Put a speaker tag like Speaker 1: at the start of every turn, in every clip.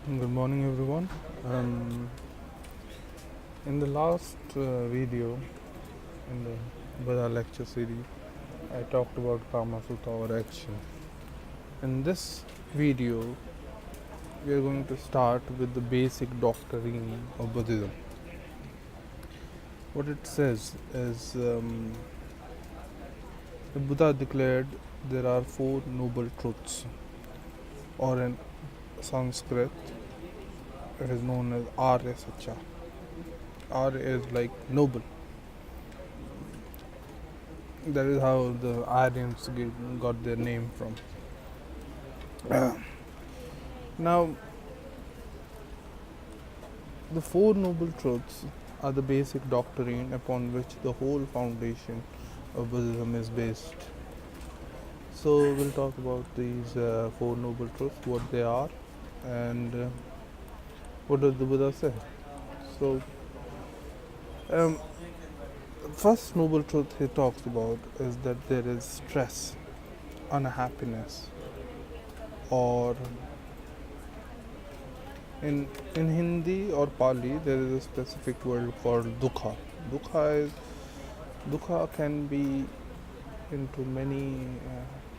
Speaker 1: Good morning, everyone. In the last video in the Buddha lecture series, I talked about Kama Sutra or action. In this video, we are going to start with the basic doctrine of Buddhism. What it says is the Buddha declared there are four noble truths, or in Sanskrit, it is known as Arya Satya. Arya is like noble. That is how the Aryans got their name from. Now, the Four Noble Truths are the basic doctrine upon which the whole foundation of Buddhism is based. So, we'll talk about these Four Noble Truths, what they are, and what does the Buddha say. So, um, first noble truth he talks about is that there is stress, unhappiness, or in Hindi or Pali there is a specific word called dukha. Dukha can be into many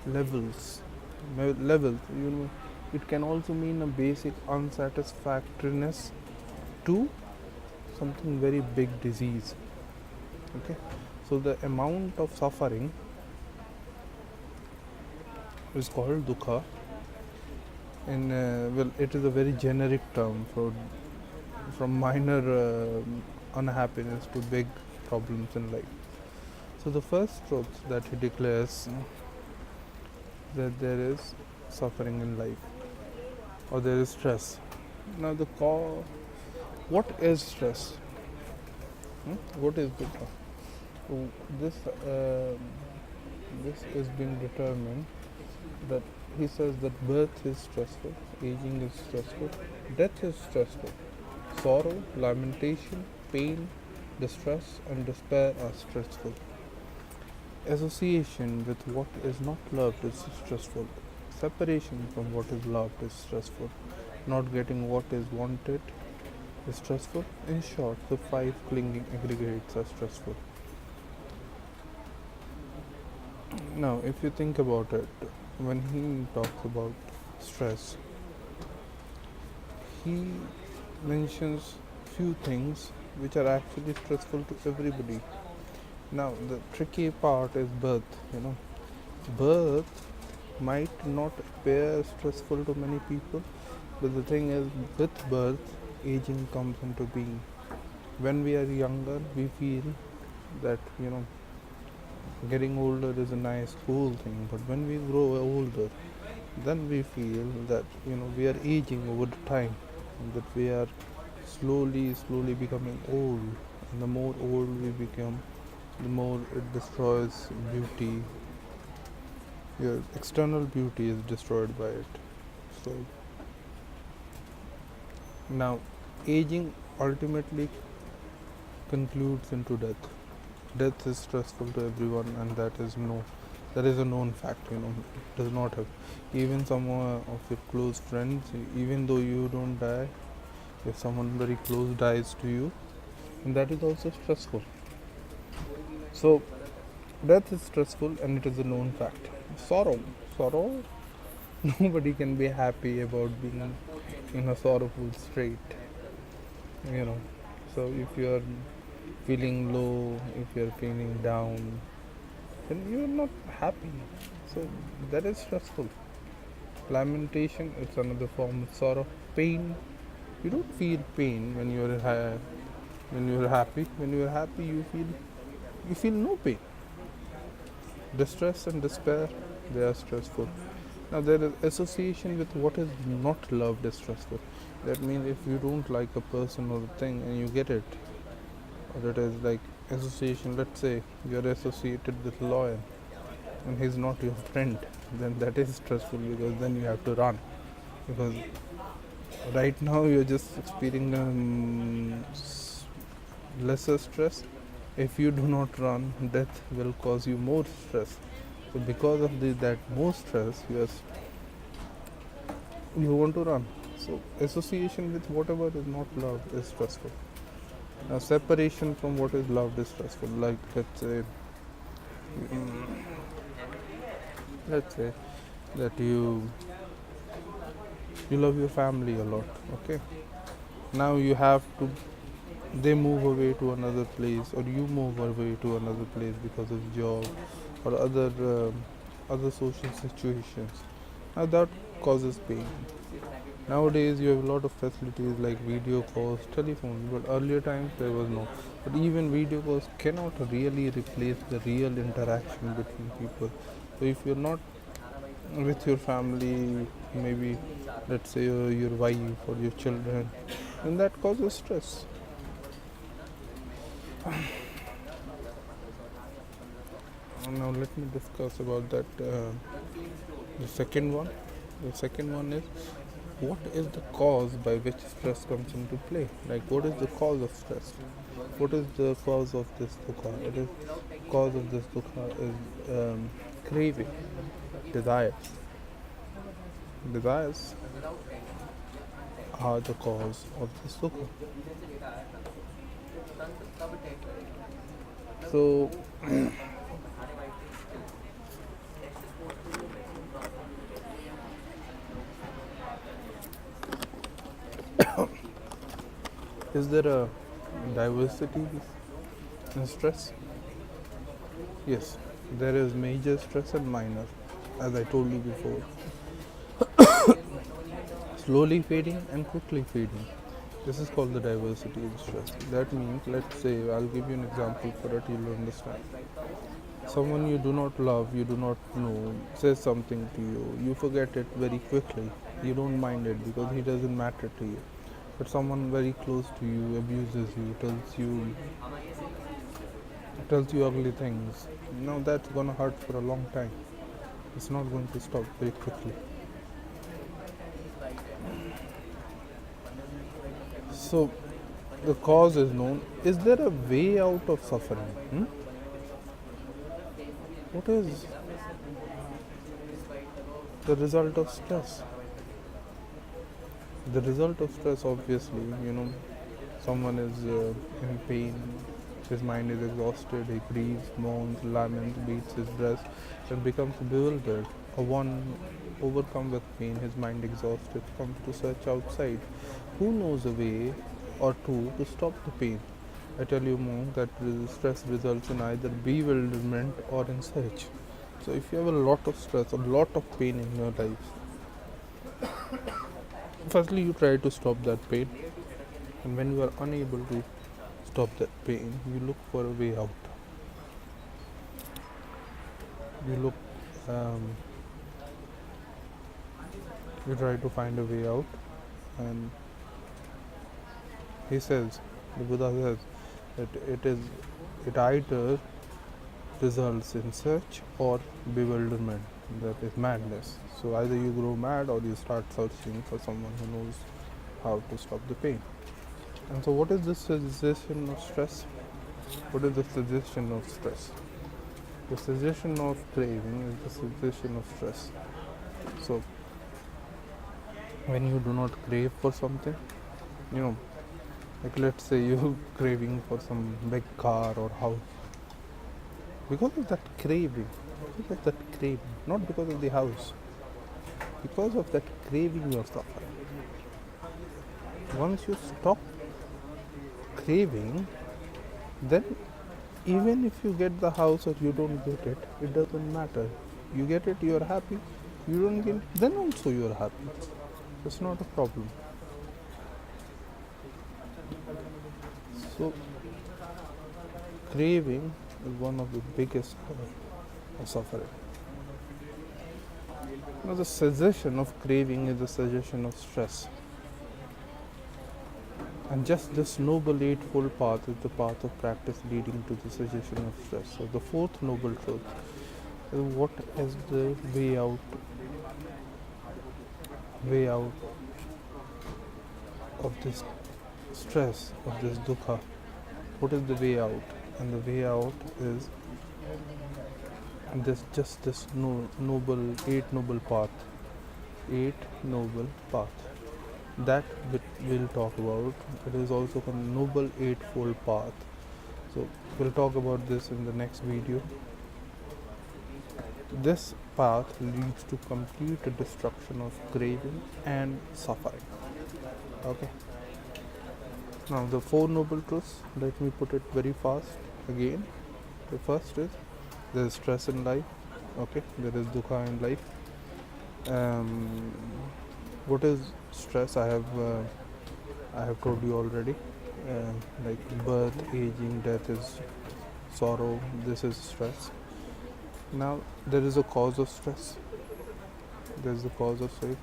Speaker 1: levels. It can also mean a basic unsatisfactoriness to something very big disease. Okay, so the amount of suffering is called dukha. It is a very generic term for from minor unhappiness to big problems in life. So the first truth that he declares that there is suffering in life, or there is stress. Now what is stress? What is dukha? So this is being determined that he says that birth is stressful, aging is stressful, death is stressful, sorrow, lamentation, pain, distress, and despair are stressful. Association with what is not loved is stressful. Separation from what is loved is stressful. Not getting what is wanted is stressful. In short, the five clinging aggregates are stressful. Now, if you think about it, when he talks about stress, he mentions few things which are actually stressful to everybody. Now, the tricky part is birth. Birth might not appear stressful to many people, but the thing is, with birth, aging comes into being. When we are younger, we feel that getting older is a nice cool thing, but when we grow older, then we feel that we are aging over time, and that we are slowly becoming old. And the more old we become, the more it destroys beauty. Your external beauty is destroyed by it. So now, aging ultimately concludes into death. Death is stressful to everyone, and that is a known fact. It does not have, even someone of your close friends, even though you don't die, if someone very close dies to you, and that is also stressful. So death is stressful, and it is a known fact. Sorrow, nobody can be happy about being in a sorrowful state. So if you are feeling low, if you're feeling down, then you're not happy. So that is stressful. Lamentation, it's another form of sorrow. Pain, you don't feel pain when you're happy. When you're happy, you feel no pain. Distress and despair, they are stressful. Now there is association with what is not loved is stressful. That means if you don't like a person or a thing and you get it, or it is like association. Let's say you're associated with a lawyer and he's not your friend, then that is stressful, because then you have to run, because right now you're just experiencing lesser stress. If you do not run, death will cause you more stress. So because of that more stress, you want to run. So association with whatever is not loved is stressful. Now separation from what is loved is stressful. Like let's say that you love your family a lot. Okay. Now you have to they move away to another place, or you move away to another place because of job or other social situations. Now that causes pain. Nowadays you have a lot of facilities like video calls, telephone, but earlier times there was no. But even video calls cannot really replace the real interaction between people. So if you're not with your family, maybe let's say your wife or your children, then that causes stress. Now let me discuss about that. The second one. The second one is, what is the cause by which stress comes into play? Like, what is the cause of stress? What is the cause of this dukha? It is cause of this dukha is craving, desires. Desires are the cause of this dukha. So is there a diversity in stress? Yes, there is major stress and minor, as I told you before. Slowly fading and quickly fading. This is called the diversity in stress. That means, let's say, I'll give you an example for it, you'll understand. Someone you do not love, you do not know, says something to you, you forget it very quickly. You don't mind it because he doesn't matter to you. But someone very close to you abuses you, tells you ugly things. Now that's gonna hurt for a long time. It's not going to stop very quickly. So the cause is known. Is there a way out of suffering? What is the result of stress? The result of stress, obviously, someone is in pain, his mind is exhausted, he grieves, moans, laments, beats his breast, and becomes bewildered. Or one overcome with pain, his mind exhausted, comes to search outside. Who knows a way or two to stop the pain? I tell you more, that stress results in either bewilderment or in search. So if you have a lot of stress, a lot of pain in your life, firstly you try to stop that pain, and when you are unable to stop that pain, you look for a way out. You try to find a way out, and the Buddha says that it either results in search or bewilderment, that is madness. So either you grow mad or you start searching for someone who knows how to stop the pain. And so what is the suggestion of stress? What is the suggestion of stress? The suggestion of craving is the suggestion of stress. So when you do not crave for something, like let's say you're craving for some big car or house, because of that craving, not because of the house, because of that craving you're suffering. Once you stop craving, then even if you get the house or you don't get it, it doesn't matter. You get it, you're happy. You don't get it, then also you're happy. It's not a problem. So craving is one of the biggest of suffering. Now the suggestion of craving is the suggestion of stress. And just this noble eightfold path is the path of practice leading to the suggestion of stress. So the fourth noble truth is, what is the way out of this stress, of this dukkha? What is the way out? And the way out is this noble, eight noble path. that we'll talk about. It is also a noble eightfold path. So we'll talk about this in the next video. This path leads to complete destruction of craving and suffering. Okay. Now the four noble truths. Let me put it very fast again. The first is there is stress in life. Okay. There is dukkha in life. What is stress? I have told you already. Like birth, aging, death is sorrow. This is stress. Now there is a cause of stress. There is the cause of stress.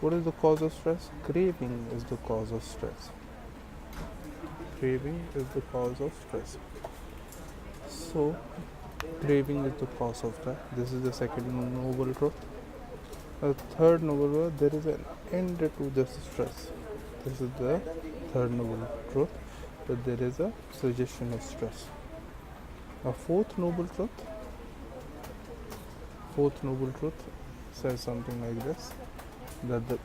Speaker 1: What is the cause of stress? Craving is the cause of stress. Craving is the cause of stress. So craving is the cause of stress. This is the second noble truth. The third noble truth, there is an end to this stress. This is the third noble truth, that there is a suggestion of stress. A fourth noble truth says something like this, that the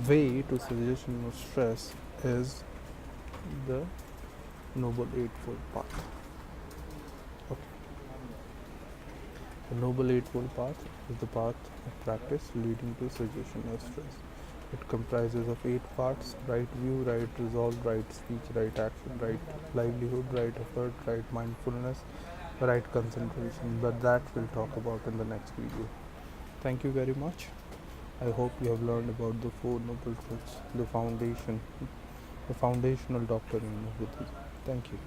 Speaker 1: way to suggestion of stress is the noble eightfold path. Okay. The noble eightfold path is the path of practice leading to cessation of stress. It comprises of 8 parts: right view, right resolve, right speech, right action, right livelihood, right effort, right mindfulness, right concentration. But that we'll talk about in the next video. Thank you very much. I hope you have learned about the four noble truths, the foundational doctrine of Buddhism. Thank you.